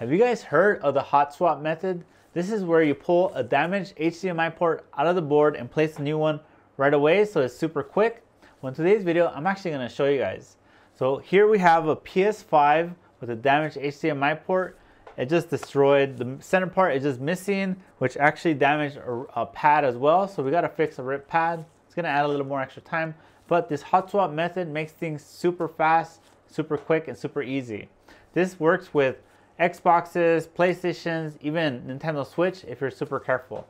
Have you guys heard of the hot swap method? This is where you pull a damaged HDMI port out of the board and place a new one right away, so it's super quick. Well, in today's video, I'm actually going to show you guys. So here we have a PS5 with a damaged HDMI port. It just destroyed. The center part is just missing, which actually damaged a pad as well. So we got to fix a ripped pad. It's going to add a little more extra time. But this hot swap method makes things super fast, super quick, and super easy. This works with Xboxes, PlayStations, even Nintendo Switch if you're super careful.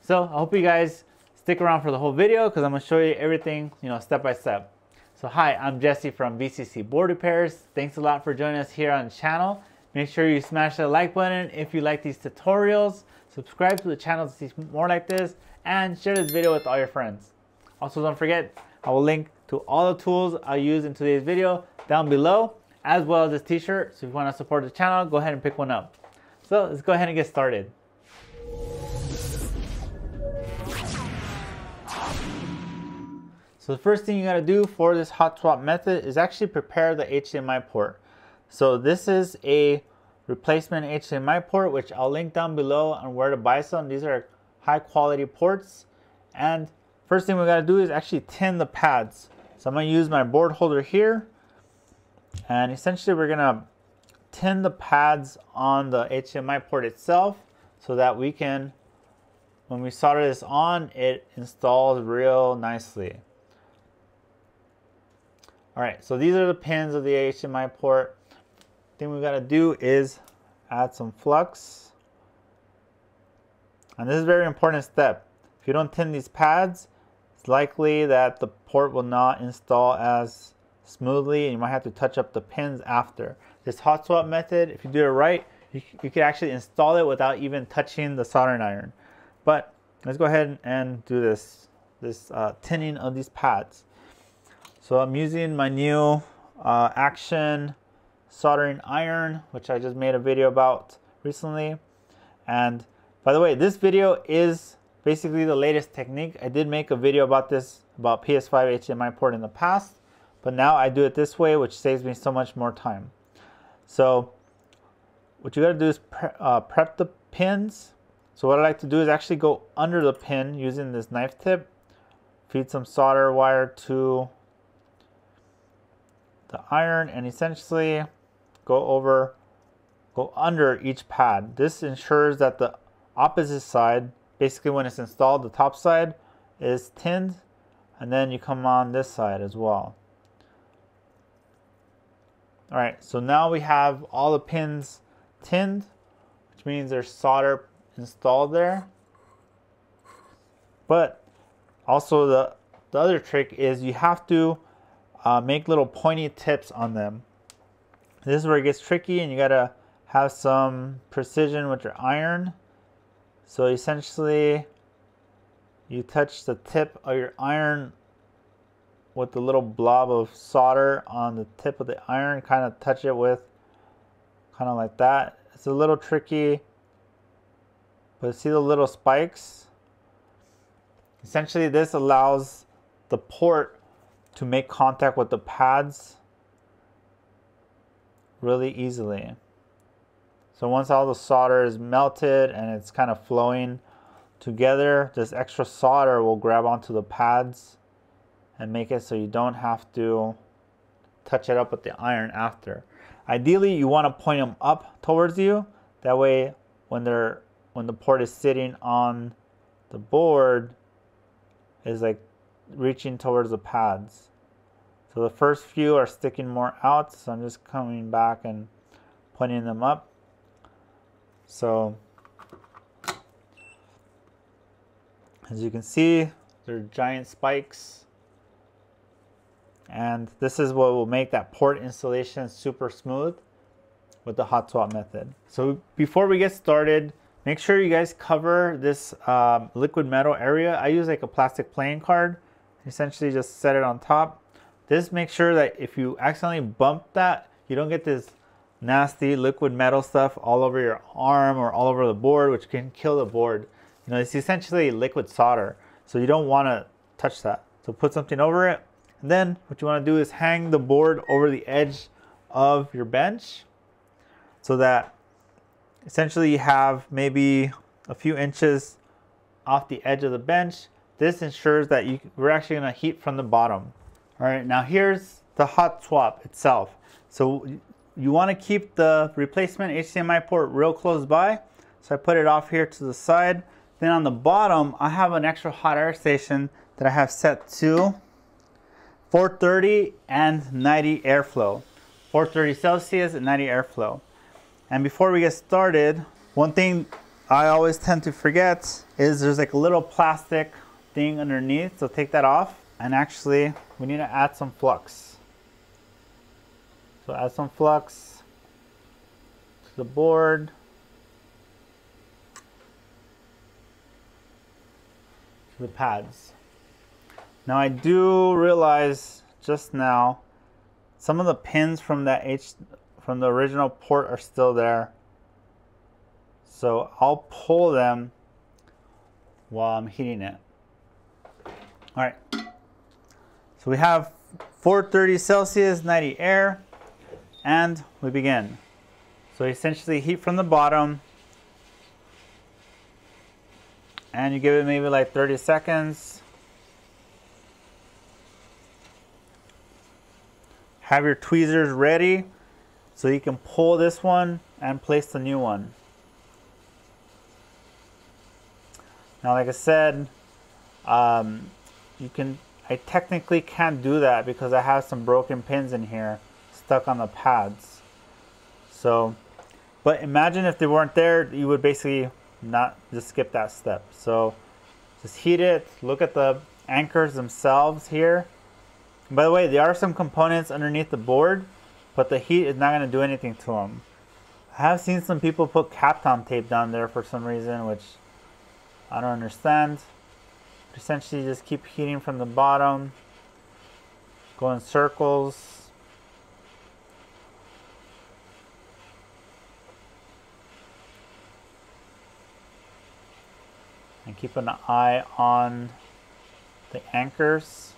So I hope you guys stick around for the whole video because I'm going to show you everything, step by step. So hi, I'm Jesse from VCC Board Repairs. Thanks a lot for joining us here on the channel. Make sure you smash that like button if you like these tutorials. Subscribe to the channel to see more like this and share this video with all your friends. Also, don't forget, I will link to all the tools I use in today's video down below, as well as this t-shirt. So if you want to support the channel, go ahead and pick one up. So let's go ahead and get started. So the first thing you got to do for this hot swap method is actually prepare the HDMI port. So this is a replacement HDMI port, which I'll link down below on where to buy some. These are high quality ports. And first thing we got to do is actually tin the pads. So I'm going to use my board holder here. And essentially we're going to tin the pads on the HDMI port itself so that we can, when we solder this on, it installs real nicely. Alright, so these are the pins of the HDMI port. Thing we got to do is add some flux. And this is a very important step. If you don't tin these pads, it's likely that the port will not install as smoothly and you might have to touch up the pins after. This hot swap method, if you do it right, you could actually install it without even touching the soldering iron. But let's go ahead and do this tinning of these pads. So I'm using my new Action soldering iron, which I just made a video about recently. And by the way, this video is basically the latest technique. I did make a video about this, about PS5 HDMI port in the past, but now I do it this way, which saves me so much more time. So what you got to do is prep the pins. So what I like to do is actually go under the pin using this knife tip, feed some solder wire to the iron, and essentially go under each pad. This ensures that the opposite side, basically when it's installed, the top side is tinned, and then you come on this side as well. Alright, so now we have all the pins tinned, which means there's solder installed there. But also the other trick is you have to make little pointy tips on them. This is where it gets tricky and you gotta have some precision with your iron. So essentially you touch the tip of your iron with the little blob of solder on the tip of the iron, kind of touch it with kind of like that. It's a little tricky, but see the little spikes? Essentially this allows the port to make contact with the pads really easily. So once all the solder is melted and it's kind of flowing together, this extra solder will grab onto the pads and make it so you don't have to touch it up with the iron after. Ideally, you want to point them up towards you. That way, when the port is sitting on the board, is like reaching towards the pads. So the first few are sticking more out, so I'm just coming back and pointing them up. So as you can see, they're giant spikes. And this is what will make that port installation super smooth with the hot swap method. So before we get started, make sure you guys cover this liquid metal area. I use like a plastic playing card. Essentially just set it on top. This makes sure that if you accidentally bump that, you don't get this nasty liquid metal stuff all over your arm or all over the board, which can kill the board. It's essentially liquid solder, so you don't want to touch that. So put something over it. And then what you want to do is hang the board over the edge of your bench so that essentially you have maybe a few inches off the edge of the bench. This ensures that we're actually going to heat from the bottom. All right, now here's the hot swap itself. So you want to keep the replacement HDMI port real close by. So I put it off here to the side. Then on the bottom, I have an extra hot air station that I have set to 430 and 90 airflow. 430 Celsius and 90 airflow. And before we get started, one thing I always tend to forget is there's like a little plastic thing underneath. So take that off. And actually, we need to add some flux. So add some flux to the board. To the pads. Now I do realize just now some of the pins from from the original port are still there. So I'll pull them while I'm heating it. All right. So we have 430 Celsius, 90 air, and we begin. So essentially heat from the bottom, and you give it maybe like 30 seconds. Have your tweezers ready so you can pull this one and place the new one. Now, like I said, I technically can't do that because I have some broken pins in here stuck on the pads. So, but imagine if they weren't there, you would basically not just skip that step. So just heat it, look at the anchors themselves here. And by the way, there are some components underneath the board, but the heat is not going to do anything to them. I have seen some people put Kapton tape down there for some reason, which I don't understand. Essentially just keep heating from the bottom, go in circles. And keep an eye on the anchors.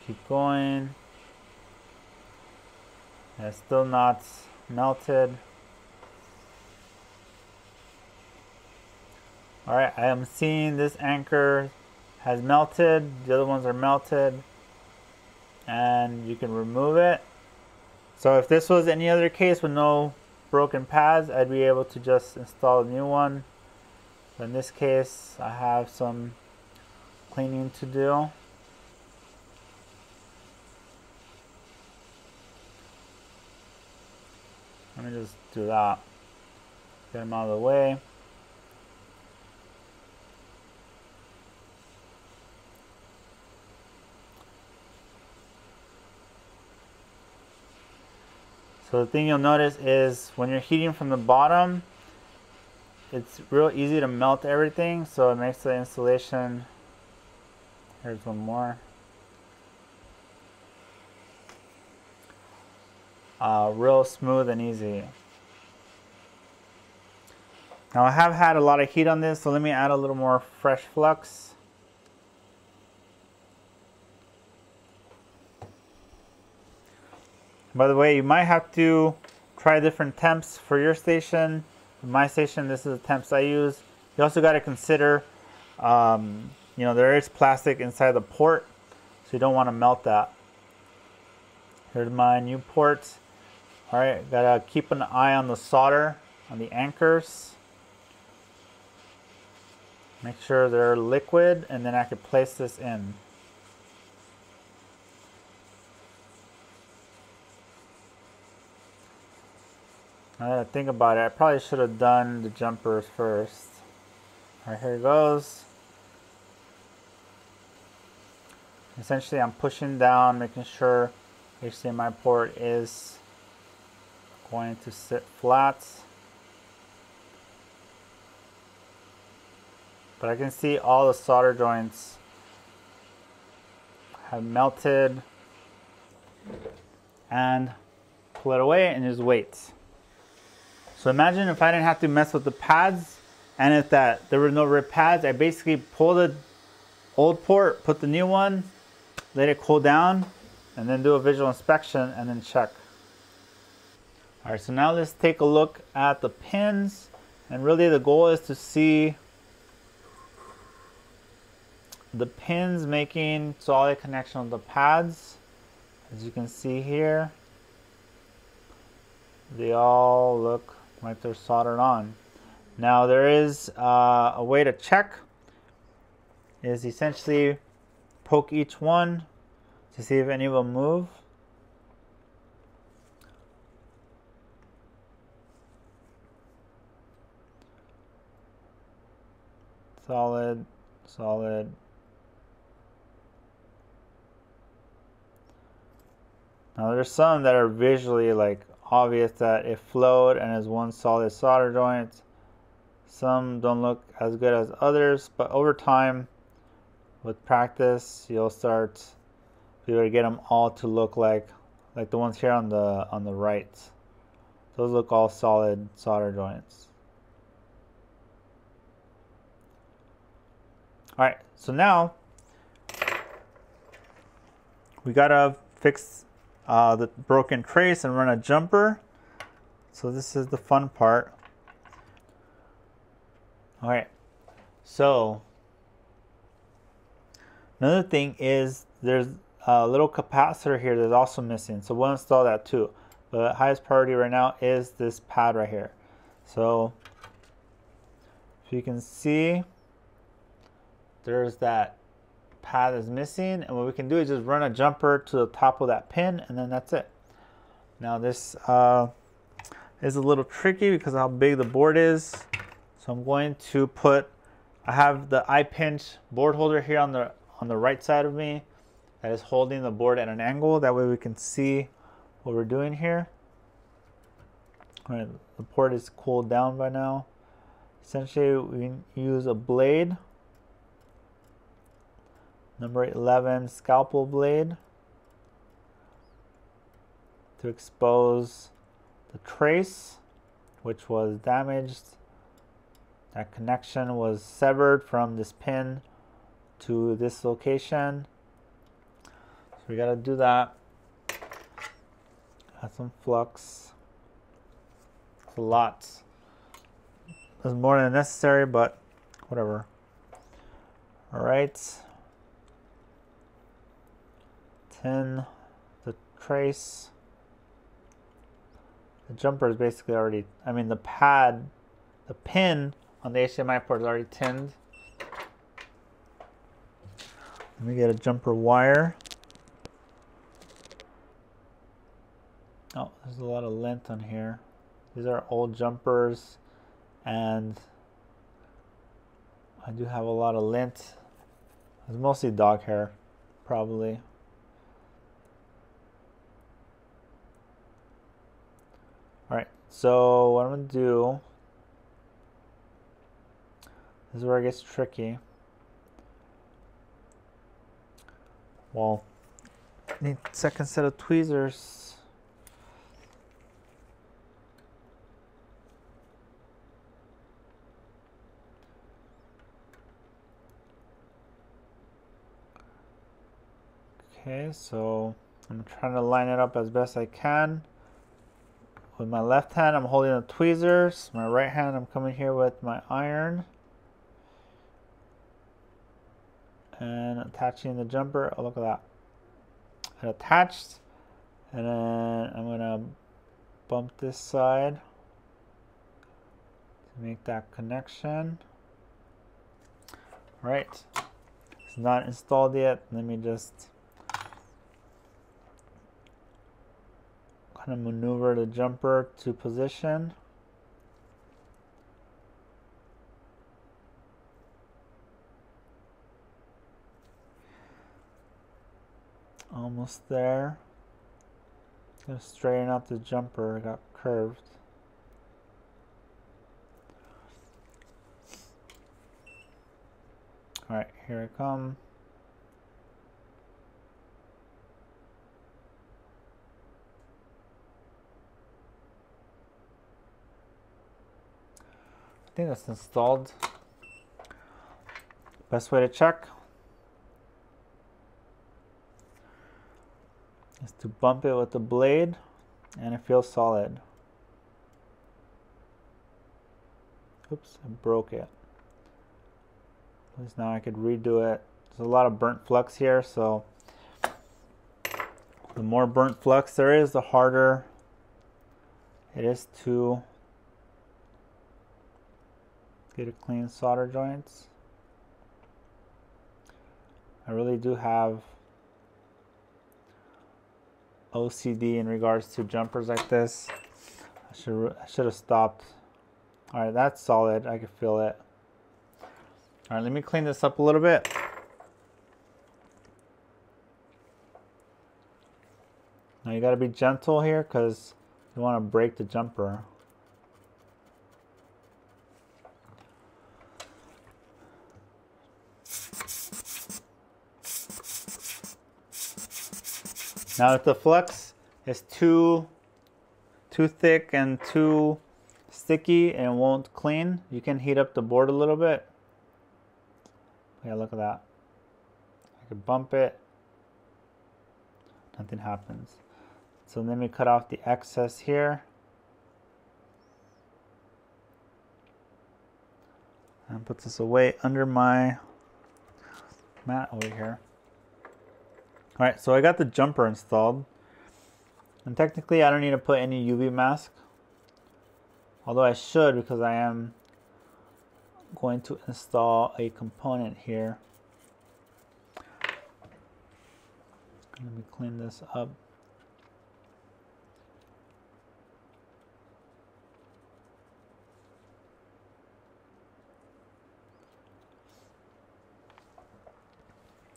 Keep going. It's still not melted. All right, I am seeing this anchor has melted. The other ones are melted. And you can remove it. So if this was any other case with no broken pads, I'd be able to just install a new one. But in this case, I have some cleaning to do. Let me just do that. Get them out of the way. So the thing you'll notice is when you're heating from the bottom, it's real easy to melt everything. So it makes the installation, here's one more. Real smooth and easy. Now I have had a lot of heat on this, so let me add a little more fresh flux. By the way, you might have to try different temps for your station. In my station, this is the temps I use. You also got to consider, you know, there is plastic inside the port, so you don't want to melt that. Here's my new port. All right, gotta keep an eye on the solder on the anchors. Make sure they're liquid, and then I can place this in. Now that I think about it, I probably should have done the jumpers first. All right, here it goes. Essentially, I'm pushing down, making sure HDMI port is going to sit flat. But I can see all the solder joints have melted. And pull it away and just wait. So imagine if I didn't have to mess with the pads And if there were no rip pads, I basically pull the old port, put the new one, let it cool down, and then do a visual inspection and then check. All right, so now let's take a look at the pins. And really the goal is to see the pins making solid connection with the pads. As you can see here, they all look like they're soldered on. Now there is a way to check, is essentially poke each one to see if any of them move. Solid, solid. Now there's some that are visually like obvious that it flowed and is one solid solder joint. Some don't look as good as others, but over time, with practice, you'll start to be able to get them all to look like the ones here on the right. Those look all solid solder joints. All right, so now we gotta fix the broken trace and run a jumper. So this is the fun part. All right, so another thing is there's a little capacitor here that's also missing. So we'll install that too. The highest priority right now is this pad right here. So if you can see, there's that pad is missing, and what we can do is just run a jumper to the top of that pin, and then that's it. Now this is a little tricky because of how big the board is. So I'm going to I have the iPinch board holder here on the right side of me that is holding the board at an angle. That way we can see what we're doing here. All right, the port is cooled down by now. Essentially, we use a blade, number 11 scalpel blade, to expose the trace, which was damaged. That connection was severed from this pin to this location. So we gotta do that. Add some flux. It's a lot. It's more than necessary, but whatever. All right. Tin the trace. The jumper is basically already, the pin on the HDMI port is already tinned. Let me get a jumper wire. Oh, there's a lot of lint on here. These are old jumpers, and I do have a lot of lint. It's mostly dog hair, probably. All right, so what I'm gonna do, this is where it gets tricky. Well, I need a second set of tweezers. Okay, so I'm trying to line it up as best I can. With my left hand, I'm holding the tweezers. My right hand, I'm coming here with my iron. And attaching the jumper. Oh, look at that. It attached. And then I'm gonna bump this side to make that connection. All right. It's not installed yet. Let me just kind of maneuver the jumper to position. Almost there. Gonna straighten out the jumper, it got curved. All right, here I come. think that's installed. Best way to check is to bump it with the blade, and it feels solid. Oops, I broke it. At least now I could redo it. There's a lot of burnt flux here, so the more burnt flux there is, the harder it is to get a clean solder joints. I really do have OCD in regards to jumpers like this. I should have stopped. All right, that's solid. I can feel it. All right, let me clean this up a little bit. Now you gotta be gentle here because you want to break the jumper. Now if the flux is too thick and too sticky and won't clean, you can heat up the board a little bit. Yeah, look at that. I could bump it. Nothing happens. So let me cut off the excess here. And put this away under my mat over here. All right, so I got the jumper installed. And technically I don't need to put any UV mask. Although I should, because I am going to install a component here. Let me clean this up.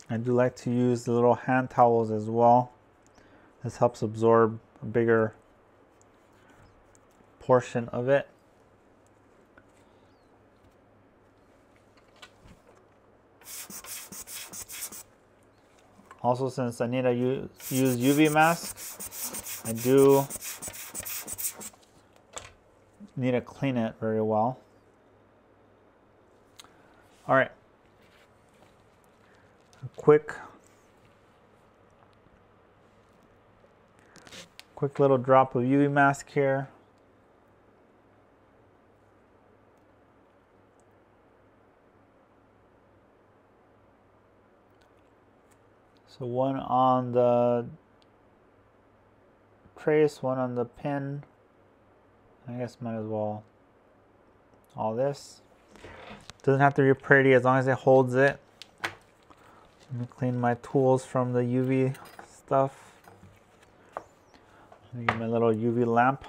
I do like to use the little hand towels as well. This helps absorb a bigger portion of it. Also, since I need to use UV mask, I do need to clean it very well. All right. Quick little drop of UV mask here. So one on the trace, one on the pin. I guess might as well all this. Doesn't have to be pretty as long as it holds it. Let me clean my tools from the UV stuff. Let me get my little UV lamp.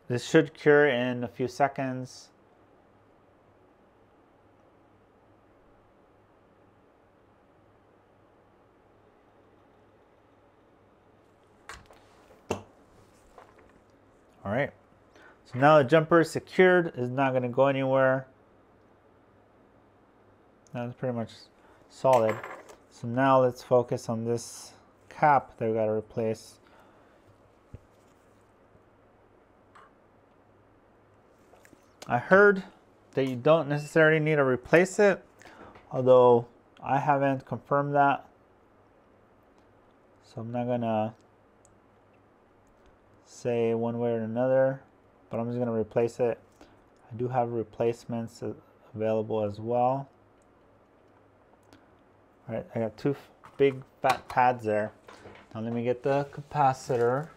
This should cure in a few seconds. All right. So now the jumper is secured, it's not going to go anywhere. That's pretty much solid. So now let's focus on this cap that we got to replace. I heard that you don't necessarily need to replace it, although I haven't confirmed that. So I'm not going to say one way or another, but I'm just going to replace it. I do have replacements available as well. All right, I got two big fat pads there. Now let me get the capacitor.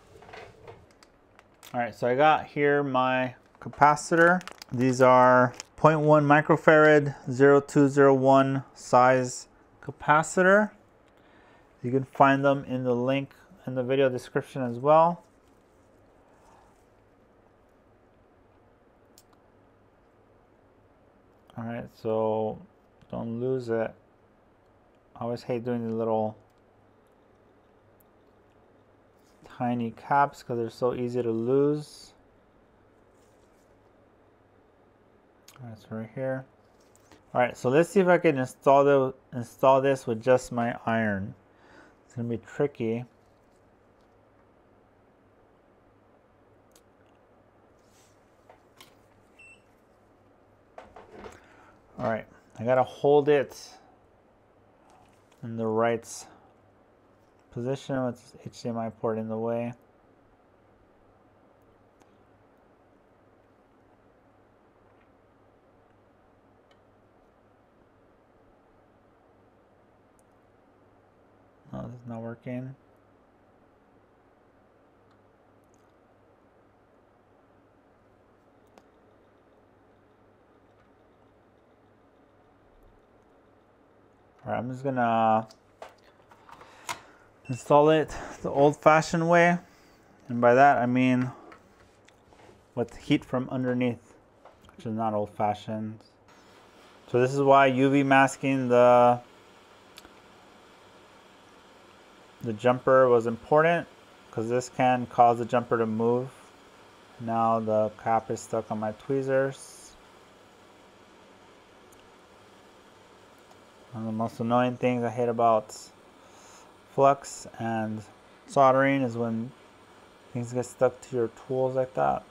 All right, so I got here my capacitor. These are 0.1 microfarad 0201 size capacitor. You can find them in the link in the video description as well. All right, so don't lose it. I always hate doing the little tiny caps because they're so easy to lose. All right, so right here. All right, so let's see if I can install this with just my iron. It's gonna be tricky. All right, I gotta hold it in the right position with this HDMI port in the way. No, this is not working. All right, I'm just gonna install it the old-fashioned way, and by that I mean with heat from underneath, which is not old-fashioned. So this is why UV masking the jumper was important, because this can cause the jumper to move. Now the cap is stuck on my tweezers. One of the most annoying things I hate about flux and soldering is when things get stuck to your tools like that.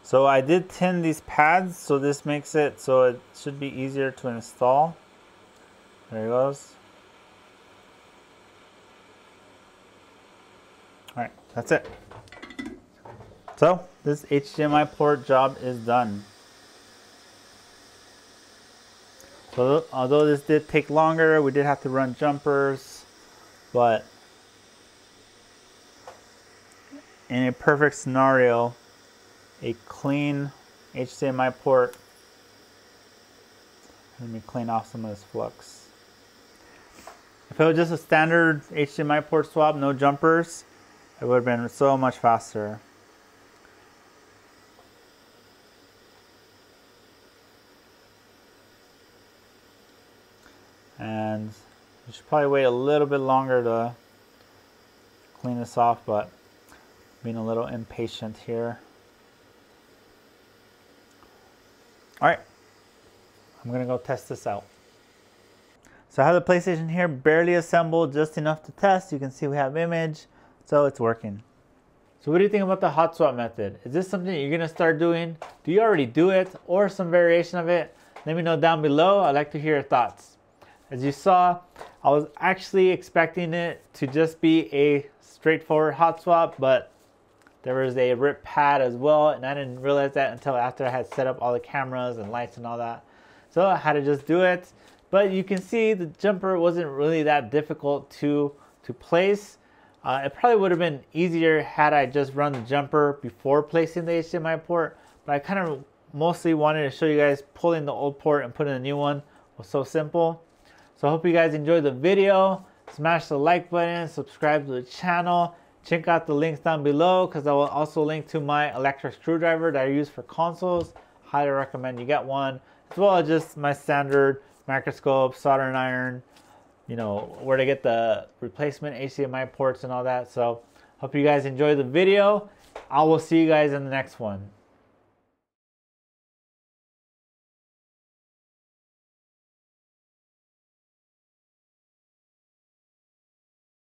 So I did tin these pads, so this makes it so it should be easier to install. There it goes. All right, that's it. So this HDMI port job is done. So although this did take longer, we did have to run jumpers, but in a perfect scenario, a clean HDMI port. Let me clean off some of this flux. If it was just a standard HDMI port swap, no jumpers, it would have been so much faster. And you should probably wait a little bit longer to clean this off, but being a little impatient here. All right, I'm gonna go test this out. So I have the PlayStation here barely assembled, just enough to test. You can see we have image, so it's working. So what do you think about the hot swap method? Is this something you're gonna start doing? Do you already do it or some variation of it? Let me know down below. I'd like to hear your thoughts. As you saw, I was actually expecting it to just be a straightforward hot swap, but there was a rip pad as well, and I didn't realize that until after I had set up all the cameras and lights and all that. So I had to just do it. But you can see the jumper wasn't really that difficult to place. It probably would have been easier had I just run the jumper before placing the HDMI port, but I kind of mostly wanted to show you guys pulling the old port and putting a new one was so simple. So I hope you guys enjoyed the video. Smash the like button, subscribe to the channel. Check out the links down below, because I will also link to my electric screwdriver that I use for consoles. Highly recommend you get one, as well as just my standard microscope, soldering iron, you know, where to get the replacement HDMI ports and all that. So hope you guys enjoy the video. I will see you guys in the next one.